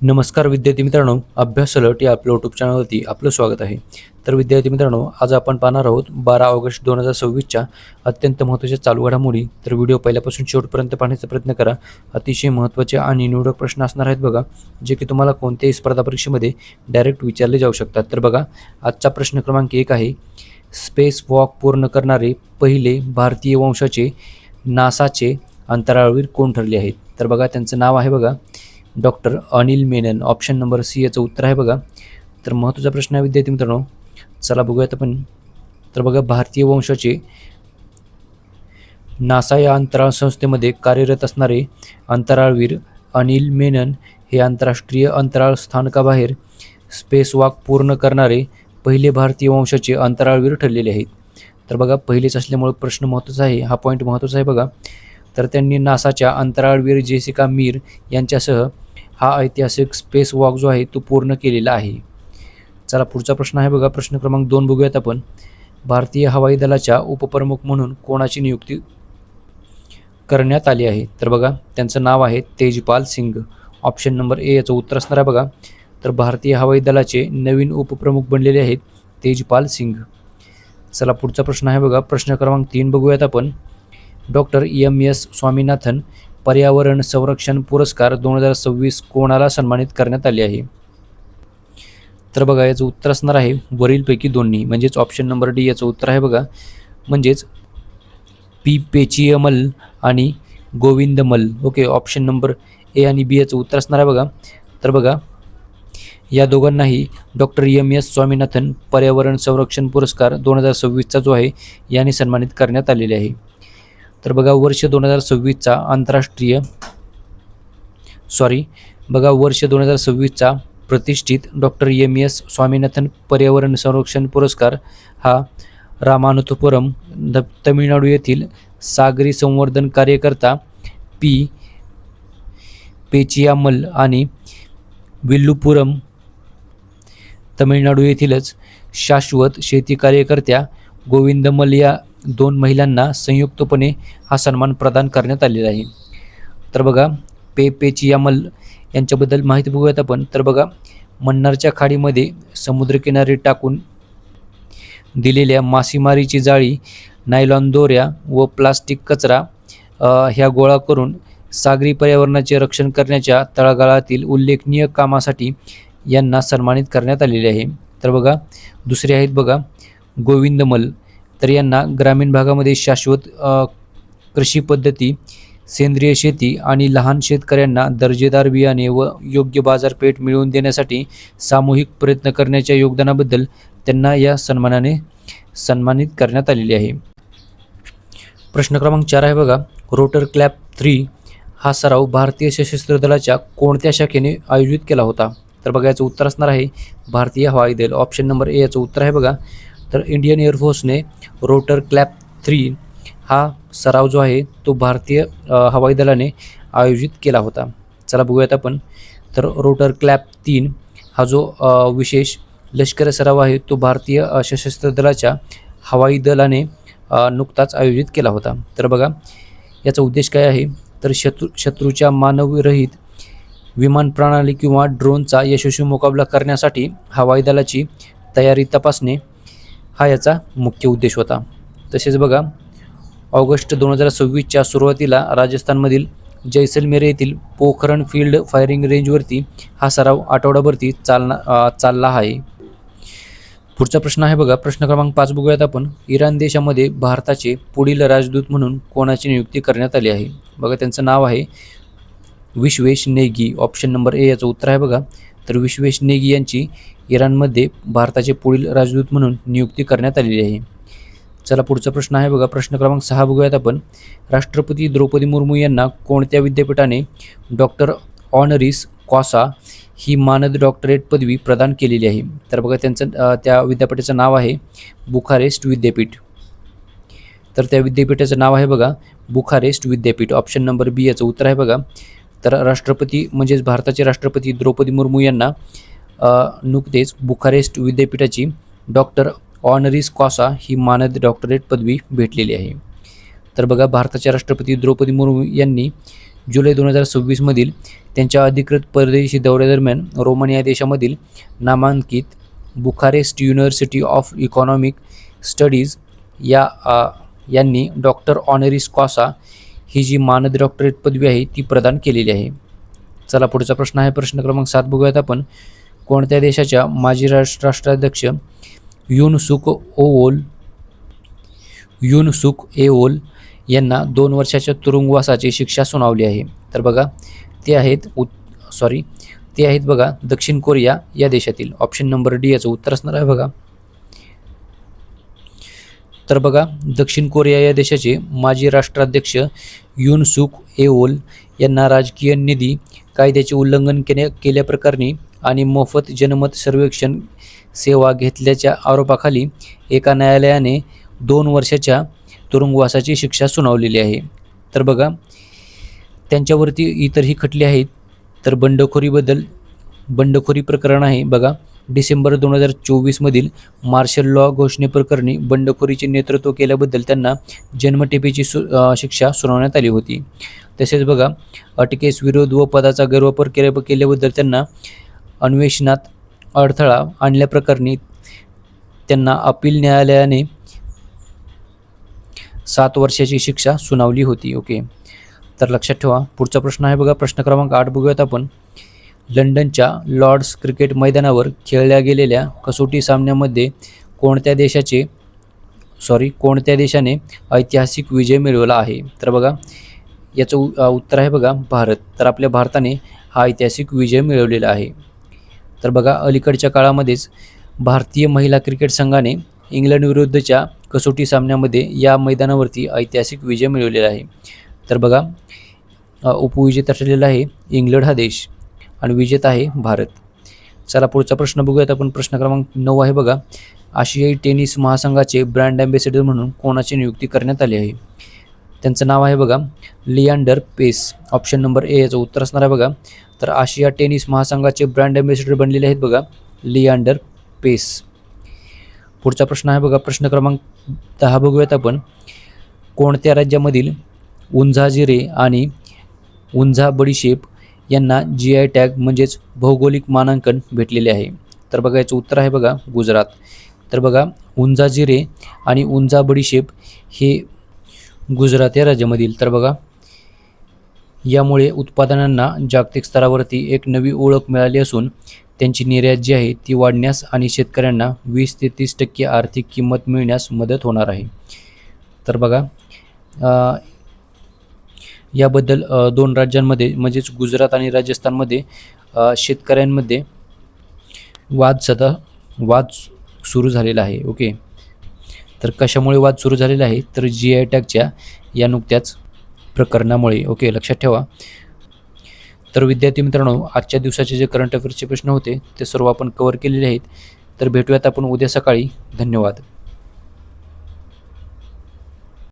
नमस्कार विद्यार्थी मित्रांनो, अभ्यास अलर्ट या आपल्या यूट्यूब चॅनलवरती आपलं स्वागत आहे. तर विद्यार्थी मित्रांनो, आज आपण पाहणार आहोत 12 ऑगस्ट 2026च्या अत्यंत महत्त्वाच्या चालू घडामोडी. तर व्हिडिओ पहिल्यापासून शेवटपर्यंत पाहण्याचा प्रयत्न करा. अतिशय महत्त्वाचे आणि निवडक प्रश्न असणार आहेत बघा, जे की तुम्हाला कोणत्याही स्पर्धा परीक्षेमध्ये डायरेक्ट विचारले जाऊ शकतात. तर बघा, आजचा प्रश्न क्रमांक 1 आहे, स्पेस वॉक पूर्ण करणारे पहिले भारतीय वंशाचे नासाचे अंतराळवीर कोण ठरले आहेत? तर बघा, त्यांचं नाव आहे बघा doctor Anil Menon. Option number C याचं उत्तर आहे बघा. तर महत्त्वाचा प्रश्न आहे विद्यार्थी मित्रांनो, चला बघूयात आपण. तर बघा, भारतीय वंशाचे नासा या अंतराळ संस्थेमध्ये कार्यरत असणारे अंतराळवीर अनिल मेनन हे आंतरराष्ट्रीय अंतराळ स्थानकाबाहेर स्पेस वॉक पूर्ण करणारे पहिले भारतीय वंशाचे अंतराळवीर ठरलेले आहेत. तर बघा, पहिलेच असल्यामुळे प्रश्न महत्त्वाचा आहे, हा पॉईंट महत्त्वाचा आहे बघा. तर त्यांनी नासाच्या अंतराळवीर जेसिका मीर यांच्यासह हा ऐतिहासिक स्पेस वॉक जो आहे तो पूर्ण केलेला आहे. चला पुढचा प्रश्न आहे बघा, प्रश्न क्रमांक 2 बघूयात आपण. भारतीय हवाई दलाच्या उपप्रमुख म्हणून कोणाची नियुक्ती करण्यात आली आहे? तर बघा, त्यांचं नाव आहे Tejpal Singh. Option number A याचं उत्तर असणार आहे बघा. तर भारतीय हवाई दलाचे नवीन उपप्रमुख बनलेले आहेत तेजपाल सिंग. चला पुढचा प्रश्न आहे बघा, प्रश्न क्रमांक 3 बघूयात आपण. Doctor M S. स्वामीनाथन पर्यावरण संरक्षण पुरस्कार 2026 कोणाला सन्मानित करण्यात आले आहे? तर बघा, याचं उत्तर असणार आहे वरीलपैकी दोन्ही, म्हणजेच ऑप्शन नंबर डी याचं उत्तर आहे बघा. म्हणजेच पी पेचियमल आणि गोविंदमल. ओके, ऑप्शन नंबर ए आणि बी याचं उत्तर असणार आहे बघा. तर बघा, या दोघांनाही डॉक्टर एम.एस. स्वामीनाथन पर्यावरण संरक्षण पुरस्कार 2026चा जो आहे याने सन्मानित करण्यात आलेले आहे. तर बघा, वर्ष 2026चा वर्ष 2026चा प्रतिष्ठित डॉक्टर एम.एस. स्वामीनाथन पर्यावरण संरक्षण पुरस्कार हा रामानुथपुरम तमिळनाडू येथील सागरी संवर्धन कार्यकर्ता पी पेचियामल आणि विल्लुपुरम तमिळनाडू येथीलच शाश्वत शेती कार्यकर्त्या गोविंदमल या 2 महिलांना संयुक्तपणे हा सन्मान प्रदान करण्यात आलेला आहे. तर बघा, पेचियामल यांच्याबद्दल माहिती बघूयात आपण. तर बघा, मन्नारच्या खाडीमध्ये समुद्रकिनारी टाकून दिलेल्या मासेमारीची जाळी, नायलॉन दोऱ्या व प्लास्टिक कचरा ह्या गोळा करून सागरी पर्यावरणाचे रक्षण करण्याच्या तळागाळातील उल्लेखनीय कामासाठी यांना सन्मानित करण्यात आलेले आहे. तर बघा, दुसरे आहेत बघा गोविंदमल. तर यांना ग्रामीण भागामध्ये शाश्वत कृषी पद्धती, सेंद्रिय शेती आणि लहान शेतकऱ्यांना दर्जेदार बियाणे व योग्य बाजारपेठ मिळवून देण्यासाठी सामूहिक प्रयत्न करण्याच्या योगदानाबद्दल त्यांना या सन्मानाने सन्मानित करण्यात आलेले आहे. प्रश्न क्रमांक 4 आहे बघा, रोटर क्लॅप 3 हा सराव भारतीय सशस्त्र दलाच्या कोणत्या शाखेने आयोजित केला होता? तर बघा, याचं उत्तर असणार आहे भारतीय हवाई दल. ऑप्शन नंबर ए याचं उत्तर आहे बघा. तर इंडियन एअरफोर्सने रोटर क्लॅप 3 हा सराव जो आहे तो भारतीय हवाई दलाने आयोजित केला होता. चला बघूयात आपण. तर रोटर क्लॅप 3 हा जो विशेष लष्करी सराव आहे तो भारतीय सशस्त्र दलाच्या हवाई दलाने नुकताच आयोजित केला होता. तर बघा, याचा उद्देश काय आहे? तर शत्रूच्या मानवरहित विमान प्रणाली किंवा ड्रोनचा यशस्वी मुकाबला करण्यासाठी हवाई दलाची तयारी तपासणे हा याचा मुख्य उद्देश होता. तसेच बघा, ऑगस्ट 2026च्या सुरुवातीला राजस्थानमधील जैसलमेर येथील पोखरण फील्ड फायरिंग रेंजवरती हा सराव आठवडाभरती चालला आहे. पुढचा प्रश्न आहे बघा, प्रश्न क्रमांक 5 बघूयात आपण. इराण देशामध्ये भारताचे पुढील राजदूत म्हणून कोणाची नियुक्ती करण्यात आली आहे? बघा, त्यांचं नाव आहे Vishwesh Negi. Option number A याचं उत्तर आहे बघा. तर विश्वेश नेगी यांची इराणमध्ये भारताचे पुढील राजदूत म्हणून नियुक्ती करण्यात आलेली आहे. चला पुढचा प्रश्न आहे बघा, प्रश्न क्रमांक 6 बघूयात आपण. राष्ट्रपती द्रौपदी मुर्मू यांना कोणत्या विद्यापीठाने डॉक्टर ऑनरिस कॉसा ही मानद डॉक्टरेट पदवी प्रदान केलेली आहे? तर बघा, त्यांचं त्या विद्यापीठाचं नाव आहे बुखारेस्ट विद्यापीठ. तर त्या विद्यापीठाचं नाव आहे बघा बुखारेस्ट विद्यापीठ. ऑप्शन नंबर बी याचं उत्तर आहे बघा. तर राष्ट्रपती म्हणजेच भारताचे राष्ट्रपती द्रौपदी मुर्मू यांना नुकतेच बुखारेस्ट विद्यापीठाची डॉक्टर ऑनरिस कॉसा ही मानद डॉक्टरेट पदवी भेटलेली आहे. तर बघा, भारताच्या राष्ट्रपती द्रौपदी मुर्मू यांनी जुलै 2026मधील त्यांच्या अधिकृत परदेशी दौऱ्यादरम्यान रोमानिया देशामधील नामांकित Bucharest university of economic studies यांनी डॉक्टर ऑनरिस कॉसा ही जी मानद डॉक्टरेट पदवी आहे ती प्रदान केलेली आहे. चला पुढचा प्रश्न आहे प्रश्न क्रमांक 7 बघूयात आपण. कोणत्या देशाच्या माजी राष्ट्राध्यक्ष युनसुक एओल यांना 2 वर्षाच्या तुरुंगवासाची शिक्षा सुनावली आहे? तर बघा ते आहेत बघा दक्षिण कोरिया या देशातील. ऑप्शन नंबर डी याचं उत्तर असणार आहे बघा. तर बघा दक्षिण कोरिया या देशाचे माजी राष्ट्राध्यक्ष युनसुक एओल यांना राजकीय निधी कायद्याचे उल्लंघन केल्याप्रकरणी आणि मोफत जनमत सर्वेक्षण सेवा घेतल्याच्या आरोपाखाली एका न्यायालयाने 2 वर्षाच्या तुरुंगवासाची शिक्षा सुनावलेली आहे. तर बघा त्यांच्यावरती इतरही खटले आहेत. तर बंडखोरी प्रकरण आहे बघा. डिसेंबर 2024मधील मार्शल लॉ घोषणेप्रकरणी बंडखोरीचे नेतृत्व केल्याबद्दल त्यांना जन्मठेपेची शिक्षा सुनावण्यात आली होती. तसेच बघा अटकेस विरोध व पदाचा गैरवापर केल्याबद्दल त्यांना अन्वेषणात अडथळा आणल्याप्रकरणी त्यांना अपील न्यायालयाने 7 वर्षाची शिक्षा सुनावली होती. ओके, तर लक्षात ठेवा. पुढचा प्रश्न आहे बघा प्रश्न क्रमांक 8 बघूयात आपण. लंडनच्या लॉर्ड्स क्रिकेट मैदानावर खेळल्या गेलेल्या कसोटी सामन्यामध्ये कोणत्या देशाने ऐतिहासिक विजय मिळवला आहे? तर बघा याचं उत्तर आहे बघा भारत. तर आपल्या भारताने हा ऐतिहासिक विजय मिळवलेला आहे. तर बघा अलीकडच्या काळामध्येच भारतीय महिला क्रिकेट संघाने इंग्लंड विरुद्धच्या कसोटी सामन्यामध्ये या मैदानावरती ऐतिहासिक विजय मिळवलेला आहे. तर बघा उपविजेता ठरलेला आहे इंग्लंड हा देश आणि विजेता आहे भारत. चला पुढचा प्रश्न बघूयात आपण. प्रश्न क्रमांक 9 आहे बघा. आशियाई टेनिस महासंघाचे ब्रँड ॲम्बॅसेडर म्हणून कोणाची नियुक्ती करण्यात आली आहे? त्यांचं नाव आहे बघा लियांडर पेस. ऑप्शन नंबर ए याचं उत्तर असणार आहे बघा. तर आशिया टेनिस महासंघाचे ब्रँड ॲम्बॅसेडर बनलेले आहेत बघा लियांडर पेस. पुढचा प्रश्न आहे बघा प्रश्न क्रमांक 10 बघूयात आपण. कोणत्या राज्यामधील उंझा जिरे आणि उंझा बडीशेप यांना GI टॅग म्हणजेच भौगोलिक मानांकन भेटलेले आहे? तर बघा याचं उत्तर आहे बघा गुजरात. तर बघा उंझा जिरे आणि उंझा बडीशेप हे गुजरात या राज्यामधील. तर बघा यामुळे उत्पादनांना जागतिक स्तरावरती एक नवी ओळख मिळाली असून त्यांची निर्यात जी आहे ती वाढण्यास आणि शेतकऱ्यांना 20 ते 30% आर्थिक किंमत मिळण्यास मदत होणार आहे. तर बघा याबद्दल 2 राज्यांमध्ये म्हणजेच गुजरात आणि राजस्थानमध्ये शेतकऱ्यांमध्ये वाद सुरू झालेला आहे. ओके, तर कशामुळे वाद सुरू झालेला आहे? तर GI टॅगच्या या नुकत्याच प्रकरणामुळे. ओके, लक्षात ठेवा. तर विद्यार्थी मित्रांनो आजच्या दिवसाचे जे करंट अफेअर्सचे प्रश्न होते ते सर्व आपण कव्हर केलेले आहेत. तर भेटूयात आपण उद्या सकाळी. धन्यवाद.